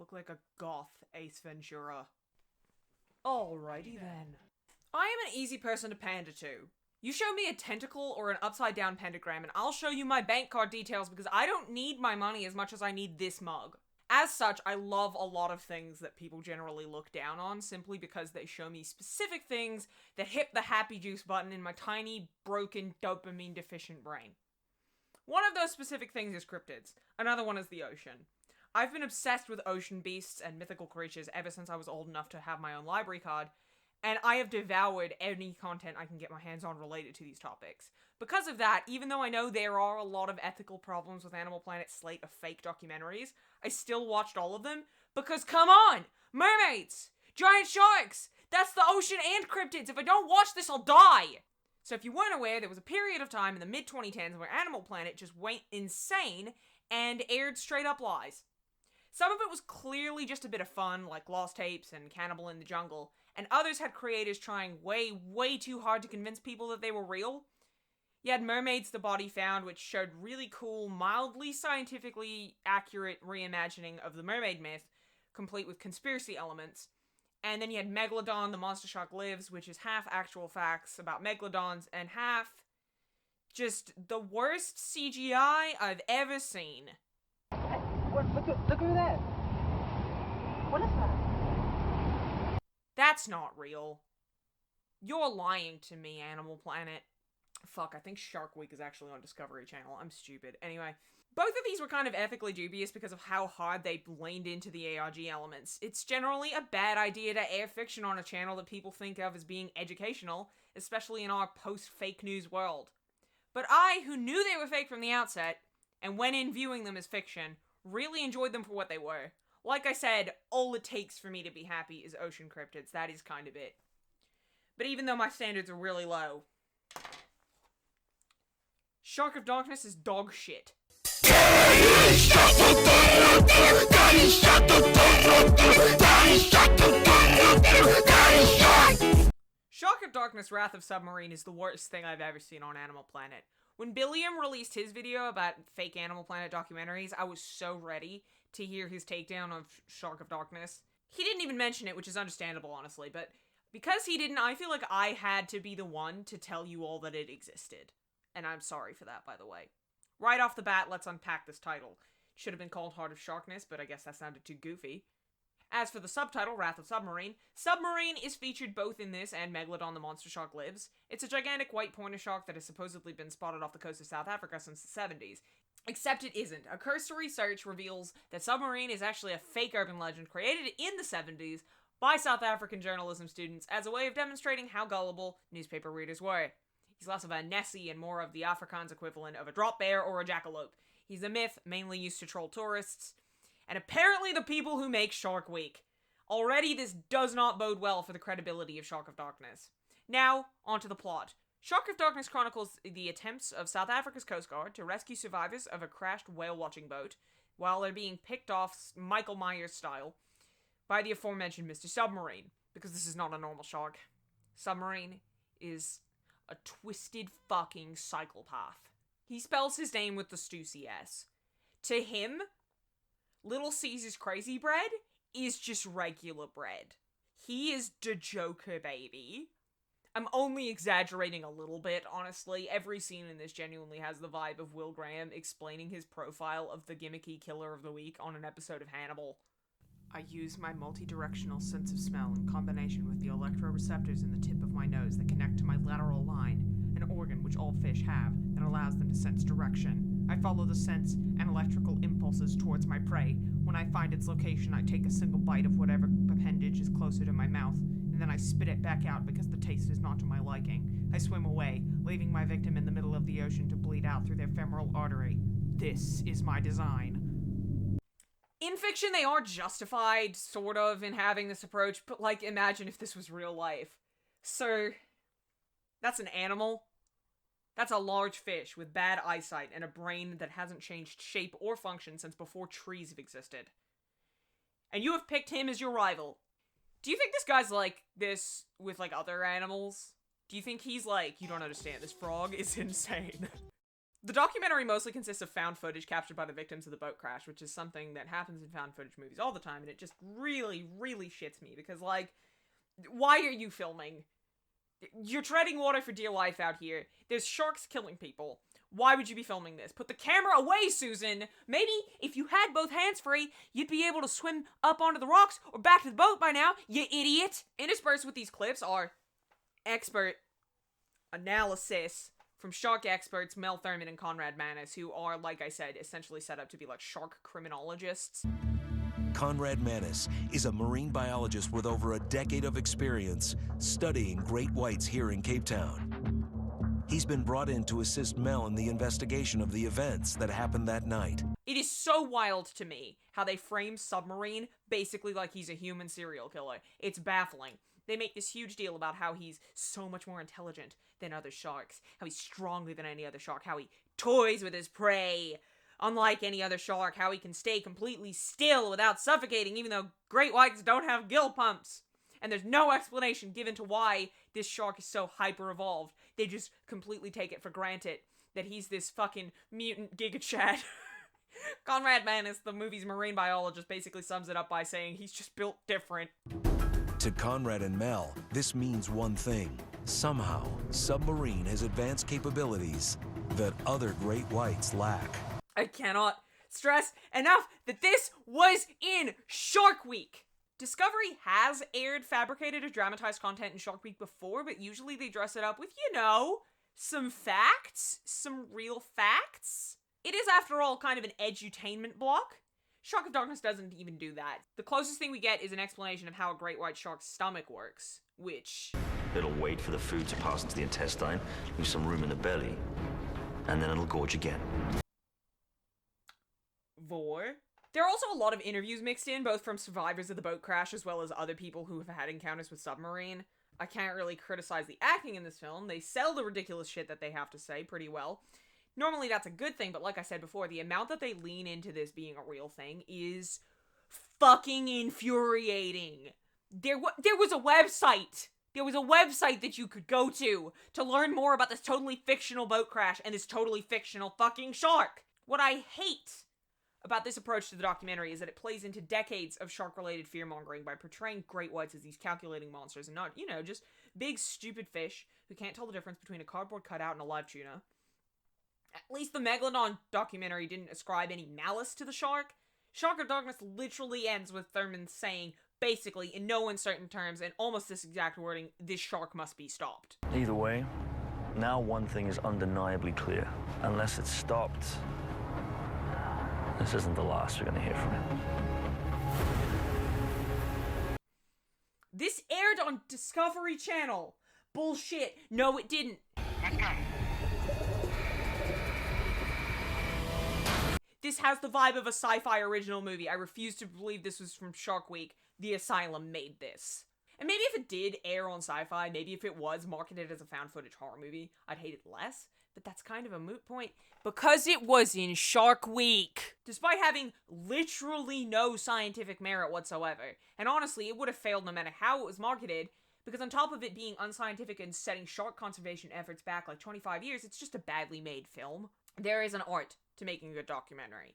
look like a goth Ace Ventura. Alrighty then. I am an easy person to pander to. You show me a tentacle or an upside down pentagram and I'll show you my bank card details because I don't need my money as much as I need this mug. As such, I love a lot of things that people generally look down on simply because they show me specific things that hit the happy juice button in my tiny, broken, dopamine deficient brain. One of those specific things is cryptids. Another one is the ocean. I've been obsessed with ocean beasts and mythical creatures ever since I was old enough to have my own library card, and I have devoured any content I can get my hands on related to these topics. Because of that, even though I know there are a lot of ethical problems with Animal Planet's slate of fake documentaries, I still watched all of them, because come on! Mermaids! Giant sharks! That's the ocean and cryptids! If I don't watch this, I'll die! So if you weren't aware, there was a period of time in the mid-2010s where Animal Planet just went insane and aired straight-up lies. Some of it was clearly just a bit of fun, like Lost Tapes and Cannibal in the Jungle, and others had creators trying way too hard to convince people that they were real. You had Mermaids the Body Found, which showed really cool, mildly scientifically accurate reimagining of the mermaid myth, complete with conspiracy elements. And then you had Megalodon, The Monster Shark Lives, which is half actual facts about megalodons and half just the worst CGI I've ever seen. Hey, look over there. What is that? That's not real. You're lying to me, Animal Planet. Fuck, I think Shark Week is actually on Discovery Channel. I'm stupid. Anyway, both of these were kind of ethically dubious because of how hard they leaned into the ARG elements. It's generally a bad idea to air fiction on a channel that people think of as being educational, especially in our post-fake news world. But I, who knew they were fake from the outset, and went in viewing them as fiction, really enjoyed them for what they were. Like I said, all it takes for me to be happy is ocean cryptids. That is kind of it. But even though my standards are really low, Shark of Darkness is dog shit. Shark of Darkness Wrath of Submarine is the worst thing I've ever seen on Animal Planet. When Billiam released his video about fake Animal Planet documentaries, I was so ready to hear his takedown of Shark of Darkness. He didn't even mention it, which is understandable, honestly, but because he didn't, I feel like I had to be the one to tell you all that it existed. And I'm sorry for that, by the way. Right off the bat, let's unpack this title. It should have been called Heart of Sharkness, but I guess that sounded too goofy. As for the subtitle, Wrath of Submarine, Submarine is featured both in this and Megalodon the Monster Shark Lives. It's a gigantic white pointer shark that has supposedly been spotted off the coast of South Africa since the 70s. Except it isn't. A cursory search reveals that Submarine is actually a fake urban legend created in the 70s by South African journalism students as a way of demonstrating how gullible newspaper readers were. He's less of a Nessie and more of the Afrikaans equivalent of a drop bear or a jackalope. He's a myth, mainly used to troll tourists, and apparently the people who make Shark Week. Already this does not bode well for the credibility of Shark of Darkness. Now, onto the plot. Shark of Darkness chronicles the attempts of South Africa's Coast Guard to rescue survivors of a crashed whale-watching boat while they're being picked off Michael Myers style by the aforementioned Mr. Submarine, because this is not a normal shark. Submarine is a twisted fucking psychopath. He spells his name with the Stussy S. To him, Little Caesar's Crazy Bread is just regular bread. He is the Joker, baby. I'm only exaggerating a little bit, honestly. Every scene in this genuinely has the vibe of Will Graham explaining his profile of the gimmicky killer of the week on an episode of Hannibal. I use my multi-directional sense of smell in combination with the electroreceptors in the tip of my nose that connect to my lateral line, an organ which all fish have that allows them to sense direction. I follow the sense and electrical impulses towards my prey. When I find its location, I take a single bite of whatever appendage is closer to my mouth, and then I spit it back out because the taste is not to my liking. I swim away, leaving my victim in the middle of the ocean to bleed out through their femoral artery. This is my design. In fiction, they are justified, sort of, in having this approach, but, like, imagine if this was real life. So, that's an animal. That's a large fish with bad eyesight and a brain that hasn't changed shape or function since before trees have existed. And you have picked him as your rival. Do you think this guy's like this with, like, other animals? Do you think he's like, you don't understand, this frog is insane? The documentary mostly consists of found footage captured by the victims of the boat crash, which is something that happens in found footage movies all the time, and it just really, really shits me, because, like, why are you filming? You're treading water for dear life out here. There's sharks killing people. Why would you be filming this? Put the camera away, Susan! Maybe, if you had both hands free, you'd be able to swim up onto the rocks or back to the boat by now, you idiot! Interspersed with these clips are expert analysis from shark experts Mel Thurman and Conrad Manis, who are, like I said, essentially set up to be like shark criminologists. Conrad Manis is a marine biologist with over a decade of experience studying great whites here in Cape Town. He's been brought in to assist Mel in the investigation of the events that happened that night. It is so wild to me how they frame Submarine basically like he's a human serial killer. It's baffling. They make this huge deal about how he's so much more intelligent than other sharks, how he's stronger than any other shark, how he toys with his prey, unlike any other shark, how he can stay completely still without suffocating, even though great whites don't have gill pumps. And there's no explanation given to why this shark is so hyper-evolved. They just completely take it for granted that he's this fucking mutant Giga Chad. Conrad Manis, the movie's marine biologist, basically sums it up by saying he's just built different. To Conrad and Mel, this means one thing. Somehow, Submarine has advanced capabilities that other great whites lack. I cannot stress enough that this was in Shark Week. Discovery has aired fabricated or dramatized content in Shark Week before, but usually they dress it up with, you know, some facts, some real facts. It is, after all, kind of an edutainment block. Shock of Darkness doesn't even do that. The closest thing we get is an explanation of how a great white shark's stomach works, which... It'll wait for the food to pass into the intestine, leave some room in the belly, and then it'll gorge again. There are also a lot of interviews mixed in, both from survivors of the boat crash as well as other people who have had encounters with Submarine. I can't really criticize the acting in this film. They sell the ridiculous shit that they have to say pretty well. Normally that's a good thing, but like I said before, the amount that they lean into this being a real thing is fucking infuriating. There was a website! There was a website that you could go to learn more about this totally fictional boat crash and this totally fictional fucking shark! What I hate about this approach to the documentary is that it plays into decades of shark-related fear-mongering by portraying great whites as these calculating monsters and not, you know, just big stupid fish who can't tell the difference between a cardboard cutout and a live tuna. At least the Megalodon documentary didn't ascribe any malice to the shark. Shock of Darkness literally ends with Thurman saying, basically, in no uncertain terms, and almost this exact wording, this shark must be stopped. Either way, now one thing is undeniably clear. Unless it's stopped, this isn't the last we're gonna hear from him. This aired on Discovery Channel. Bullshit. No, it didn't. Let's go. This has the vibe of a sci-fi original movie. I refuse to believe this was from Shark Week. The Asylum made this. And maybe if it did air on Sci-Fi, maybe if it was marketed as a found footage horror movie, I'd hate it less. But that's kind of a moot point. Because it was in Shark Week! Despite having literally no scientific merit whatsoever. And honestly, it would have failed no matter how it was marketed, because on top of it being unscientific and setting shark conservation efforts back like 25 years, it's just a badly made film. There is an art to making a good documentary.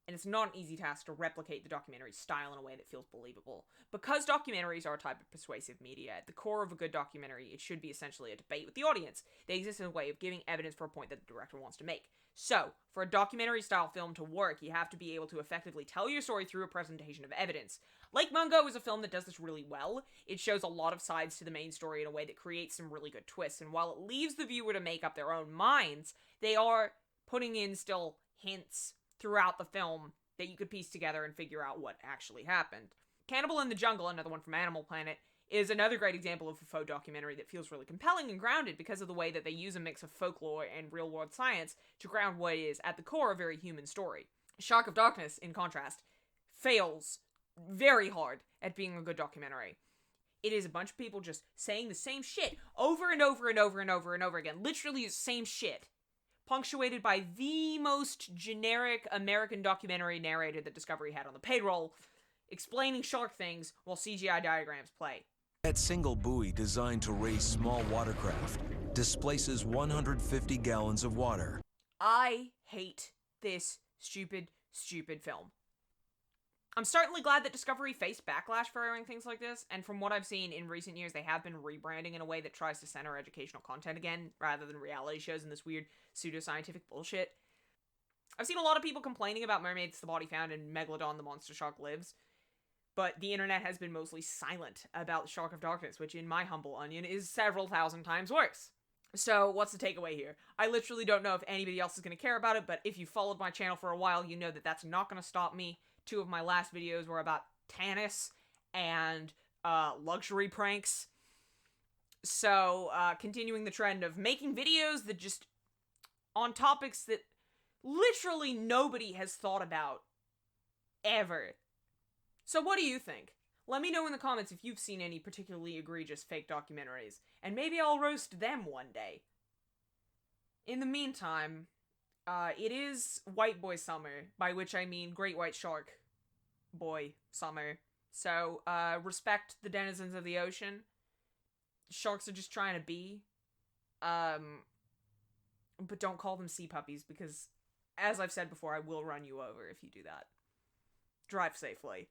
And it's not an easy task to replicate the documentary style in a way that feels believable. Because documentaries are a type of persuasive media, at the core of a good documentary, it should be essentially a debate with the audience. They exist as a way of giving evidence for a point that the director wants to make. So, for a documentary-style film to work, you have to be able to effectively tell your story through a presentation of evidence. Lake Mungo is a film that does this really well. It shows a lot of sides to the main story in a way that creates some really good twists, and while it leaves the viewer to make up their own minds, they are putting in still hints throughout the film that you could piece together and figure out what actually happened. Cannibal in the Jungle, another one from Animal Planet, is another great example of a faux documentary that feels really compelling and grounded because of the way that they use a mix of folklore and real-world science to ground what is, at the core, a very human story. Shock of Darkness, in contrast, fails very hard at being a good documentary. It is a bunch of people just saying the same shit over and over and over and over and over again. Literally the same shit. Punctuated by the most generic American documentary narrator that Discovery had on the payroll, explaining shark things while CGI diagrams play. That single buoy designed to raise small watercraft displaces 150 gallons of water. I hate this stupid film. I'm certainly glad that Discovery faced backlash for airing things like this, and from what I've seen in recent years, they have been rebranding in a way that tries to center educational content again, rather than reality shows and this weird pseudoscientific bullshit. I've seen a lot of people complaining about Mermaids the Body Found and Megalodon the Monster Shark Lives, but the internet has been mostly silent about the Shark of Darkness, which in my humble onion is several thousand times worse. So, what's the takeaway here? I literally don't know if anybody else is going to care about it, but if you followed my channel for a while, you know that that's not going to stop me. 2 of my last videos were about Tannis and luxury pranks. So, continuing the trend of making videos that just on topics that literally nobody has thought about ever. So what do you think? Let me know in the comments if you've seen any particularly egregious fake documentaries, and maybe I'll roast them one day. In the meantime, it is White Boy Summer, by which I mean Great White Shark Boy Summer. So, respect the denizens of the ocean. Sharks are just trying to be. But don't call them sea puppies, because, as I've said before, I will run you over if you do that. Drive safely.